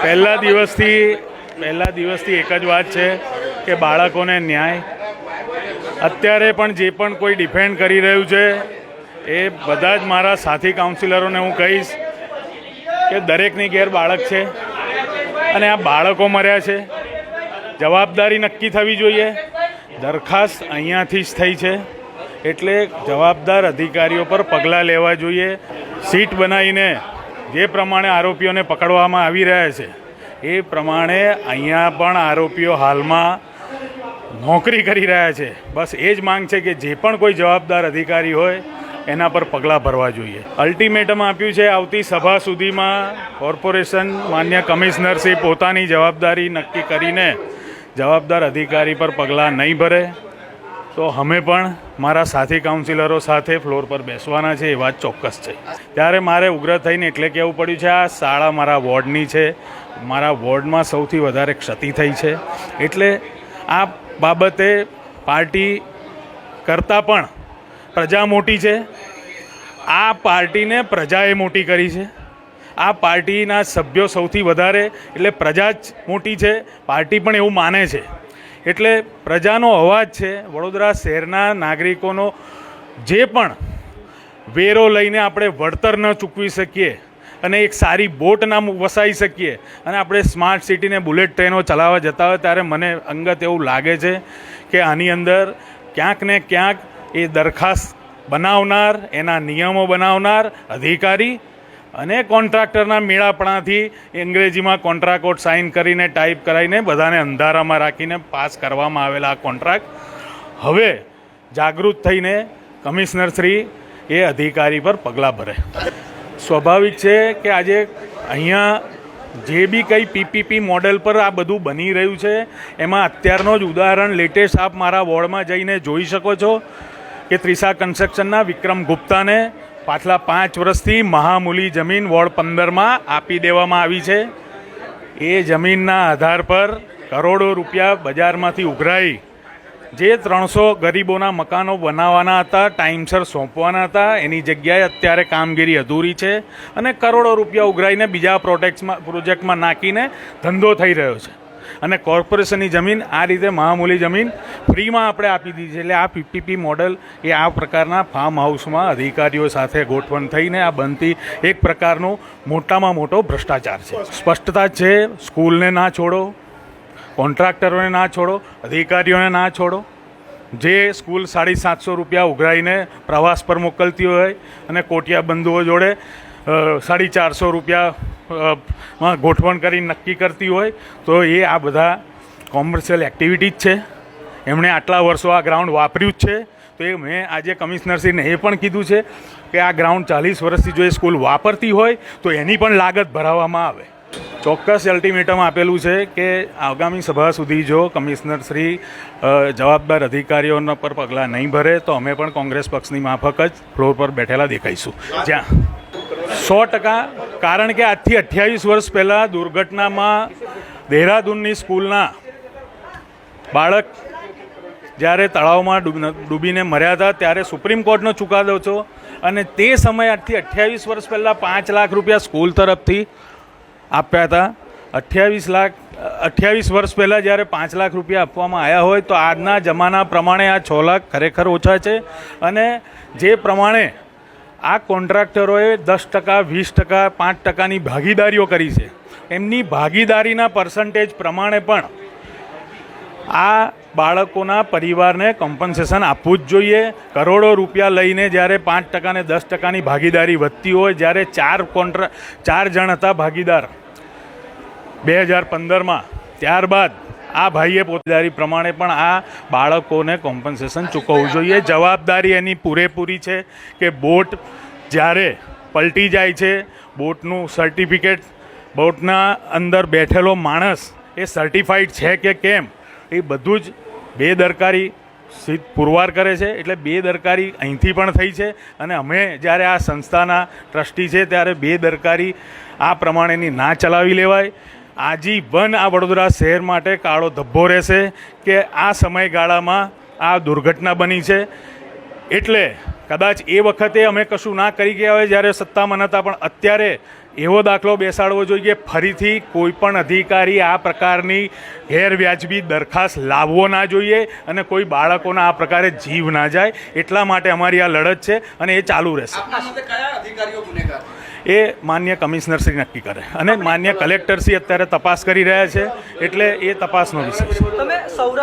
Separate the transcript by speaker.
Speaker 1: પહેલા દિવસથી એક જ વાત છે કે બાળકોને ન્યાય. અત્યારે પણ જે પણ કોઈ ડિફેન્ડ કરી રહ્યું છે એ બધા જ મારા સાથી કાઉન્સિલરોને હું કહીશ કે દરેકની ઘેર બાળક છે અને આ બાળકો મર્યા છે. જવાબદારી નક્કી થવી જોઈએ. દરખાસ્ત અહીંયાથી જ થઈ છે એટલે જવાબદાર અધિકારીઓ પર પગલાં લેવા જોઈએ. સીટ બનાવીને જે પ્રમાણે આરોપીઓને પકડવામાં આવી રહ્યા છે એ પ્રમાણે અહીંયા પણ આરોપીઓ હાલમાં નોકરી કરી રહ્યા છે. બસ એ જ માંગ છે કે જે પણ કોઈ જવાબદાર અધિકારી હોય એના પર પગલાં ભરવા જોઈએ. અલ્ટિમેટમ આપ્યું છે આવતી સભા સુધીમાં કોર્પોરેશન માન્ય કમિશનરશ્રી પોતાની જવાબદારી નક્કી કરીને જવાબદાર અધિકારી પર પગલાં નહીં ભરે તો અમે પણ મારા સાથી કાઉન્સિલરો સાથે ફ્લોર પર બેસવાના છે. એ વાત ચોક્કસ છે. ત્યારે મારે ઉગ્ર થઈને એટલે કહેવું પડ્યું છે આ શાળા મારા વોર્ડની છે. મારા વોર્ડમાં સૌથી વધારે ક્ષતિ થઈ છે એટલે આ બાબતે પાર્ટી કરતાં પણ પ્રજા મોટી છે. આ પાર્ટીને પ્રજાએ મોટી કરી છે. આ પાર્ટીના સભ્યો સૌથી વધારે એટલે પ્રજા જ મોટી છે. પાર્ટી પણ એવું માને છે એટલે પ્રજાનો અવાજ છે. વડોદરા શહેરના નાગરિકોનો જે પણ વેરો લઈને આપણે વળતર ન ચૂકવી શકીએ અને એક સારી બોટ ના વસાવી શકીએ અને આપણે સ્માર્ટ સિટીને બુલેટ ટ્રેનો ચલાવવા જતા હોય ત્યારે મને અંગત એવું લાગે છે કે આની અંદર ક્યાંક ને ક્યાંક એ દરખાસ્ત બનાવનાર, એના નિયમો બનાવનાર અધિકારી અને કોન્ટ્રાક્ટરના મેળાપણાથી અંગ્રેજીમાં કોન્ટ્રાક્ટ સાઇન કરીને ટાઈપ કરાવીને બધાને અંધારામાં રાખીને પાસ કરવામાં આવેલા આ કોન્ટ્રાક્ટ હવે જાગૃત થઈને કમિશનરશ્રી એ અધિકારી પર પગલાં ભરે. સ્વાભાવિક છે કે આજે અહીંયા જે બી કંઈ પીપીપી મોડેલ પર આ બધું બની રહ્યું છે એમાં અત્યારનો જ ઉદાહરણ લેટેસ્ટ આપ મારા વોર્ડમાં જઈને જોઈ શકો છો કે ત્રિષા કન્સ્ટ્રક્શનના વિક્રમ ગુપ્તાને પાછલા 5 વર્ષથી મહામૂલી જમીન વોર્ડ 15માં આપી દેવામાં આવી છે. એ જમીનના આધાર પર કરોડો રૂપિયા બજારમાંથી ઉઘરાઈ જે 300 ગરીબોના મકાનો બનાવવાના હતા, ટાઈમસર સોંપવાના હતા, એની જગ્યાએ અત્યારે કામગીરી અધૂરી છે અને કરોડો રૂપિયા ઉઘરાઈને બીજા પ્રોજેક્ટમાં નાખીને ધંધો થઈ રહ્યો છે. અને કોર્પોરેશનની જમીન આ રીતે મહામૂલી જમીન ફ્રીમાં આપણે આપી દીધી છે. એટલે આ પીપીપી મોડલ એ આ પ્રકારના ફાર્મ હાઉસમાં અધિકારીઓ સાથે ગોઠવણ થઈને આ બનતી એક પ્રકારનો મોટામાં મોટો ભ્રષ્ટાચાર છે. સ્પષ્ટતા છે. સ્કૂલને ના છોડો, કોન્ટ્રાક્ટરોને ના છોડો, અધિકારીઓને ના છોડો. જે સ્કૂલ 750 રૂપિયા ઉઘરાઈને પ્રવાસ પર મોકલતી હોય અને કોટિયા બંધુઓ જોડે 450 રૂપિયા ગોઠવણ કરી નક્કી કરતી હોય તો એ આ બધા કોમર્શિયલ એક્ટિવિટી જ છે. એમણે આટલા વર્ષો આ ગ્રાઉન્ડ વાપર્યું જ છે. તો એ મેં આજે કમિશનરશ્રીને એ પણ કીધું છે કે આ ગ્રાઉન્ડ 40 વર્ષથી જો એ સ્કૂલ વાપરતી હોય તો એની પણ લાગત ભરાવવામાં આવે. ચોક્કસ અલ્ટિમેટમ આપેલું છે કે આગામી સભા સુધી જો કમિશનરશ્રી જવાબદાર અધિકારીઓના પર પગલાં નહીં ભરે તો અમે પણ કોંગ્રેસ પક્ષની માફક જ ફ્લોર પર બેઠેલા દેખાઈશું. જ્યાં 100% કારણ કે આજથી 28 વર્ષ પહેલાં દુર્ઘટનામાં દહેરાદૂનની સ્કૂલના બાળક જ્યારે તળાવમાં ડૂબીને મર્યા હતા ત્યારે સુપ્રીમ કોર્ટનો ચુકાદો હતો અને તે સમયે આજથી 28 વર્ષ પહેલાં 5 લાખ રૂપિયા સ્કૂલ તરફથી આપ્યા હતા. 28 વર્ષ પહેલાં જ્યારે 5 લાખ રૂપિયા આપવામાં આવ્યા હોય તો આજના જમાના પ્રમાણે આ 6 લાખ ખરેખર ઓછા છે. અને જે પ્રમાણે આ કોન્ટ્રાક્ટરોએ 10%, 20%, 5%ની ભાગીદારીઓ કરી છે એમની ભાગીદારીના પર્સન્ટેજ પ્રમાણે પણ આ બાળકોના પરિવારને કોમ્પન્સેશન આપવું જ જોઈએ. કરોડો રૂપિયા લઈને જ્યારે 5% ને 10%ની ભાગીદારી વધતી હોય, જ્યારે 4 જણ હતા ભાગીદાર 2015માં, ત્યારબાદ આ ભાઈએ પોતાની પ્રમાણે પણ આ બાળકોને કોમ્પન્સેશન ચૂકવવું જોઈએ. જવાબદારી એની પૂરેપૂરી છે કે બોટ જ્યારે પલટી જાય છે બોટનું સર્ટિફિકેટ, બોટના અંદર બેઠેલો માણસ એ સર્ટિફાઈડ છે કે કેમ એ બધું જ બેદરકારી પુરવાર કરે છે. એટલે બેદરકારી અહીંથી પણ થઈ છે અને અમે જ્યારે આ સંસ્થાના ટ્રસ્ટી છે ત્યારે બેદરકારી આ પ્રમાણેની ના ચલાવી લેવાય. આજીવન આ વડોદરા શહેર માટે કાળો ધબ્બો રહેશે કે આ સમયગાળામાં આ દુર્ઘટના બની છે. એટલે કદાચ એ વખતે અમે કશું ના કરી ગયા હોય જ્યારે સત્તામાં નહોતા, પણ અત્યારે એવો દાખલો બેસાડવો જોઈએ ફરીથી કોઈ પણ અધિકારી આ પ્રકારની ગેરવ્યાજબી દરખાસ્ત લાવવો ના જોઈએ અને કોઈ બાળકોના આ પ્રકારે જીવ ના જાય. એટલા માટે અમારી આ લડત છે અને એ ચાલુ રહેશે. એ માન્ય કમિશનરશ્રી નક્કી કરે અને માન્ય કલેક્ટરશ્રી અત્યારે તપાસ કરી રહ્યા છે, એટલે એ તપાસનો વિષય છે.